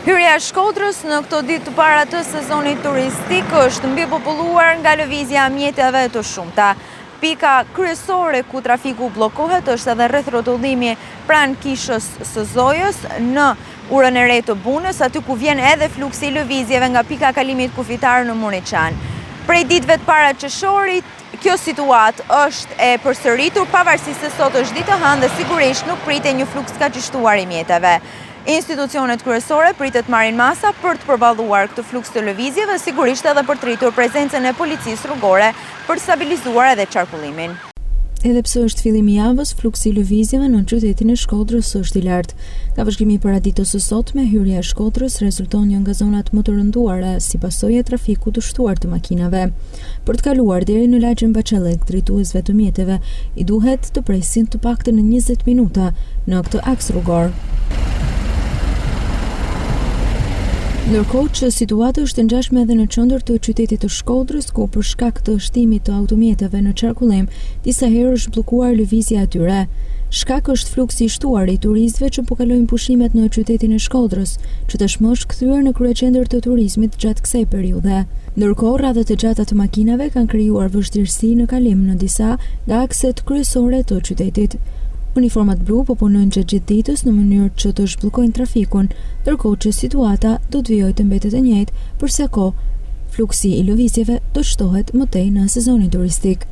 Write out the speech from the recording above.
Hyrja e Shkodrës në këto ditë të para të sezonit turistik është mbi populluar nga lëvizja mjeteve të shumta. Pika kryesore ku trafiku bllokohet është edhe rreth rrotullimi pranë kishës së Zojës në urën e re të Bunës, aty ku vjen edhe fluksi i lëvizjeve nga pika kalimit kufitar në Muriçan. Prej ditëve të para qershorit, kjo situatë është e përsëritur, pavarësisht se sot është ditë e hënë dhe sigurisht nuk pritet një fluks kaq i shtuar i mjeteve. Institucionet kryesore pritet marrin masa për të përballuar këtë fluks të lëvizjeve, sigurisht edhe për të rritur prezencën e policisë rrugore për stabilizuar edhe qarkullimin. Edhe pse është fillimi i javës, fluksi i lëvizjeve në qytetin e Shkodrës është i lartë. Nga vëzhgimi i paraditës së sotme, hyrja e Shkodrës rezulton nga zonat më të rënduara si pasojë e trafikut të shtuar të makinave. Për të kaluar deri në lagjen Baçallek, drejtuesve të mjeteve i duhet të presin të paktën në 20 minuta në këtë aks rrugor. Ndërkohë që situata është ngjashme edhe në qendër të qytetit të Shkodrës, ku për shkak të shtimit të automjeteve në qarkullim, disa herë është bllokuar lëvizja atyre. Shkak është fluksi i shtuar i turistëve që po kalojnë pushimet në qytetin e Shkodrës, që tashmë është kthyer në kryeqendër të turizmit gjatë kësaj periudhe. Ndërkohë, radhët e gjata të makinave kanë krijuar vështirësi në kalim në disa nga akset kryesore të qytetit. Uniformat blu po punojnë gjatë gjithë ditës në mënyrë që të zhbllokojnë trafikun, ndërkohë që situata do të vijojë të mbetet e njëjtë për sa kohë fluksi i lëvizjeve do shtohet më tej në sezonin turistik.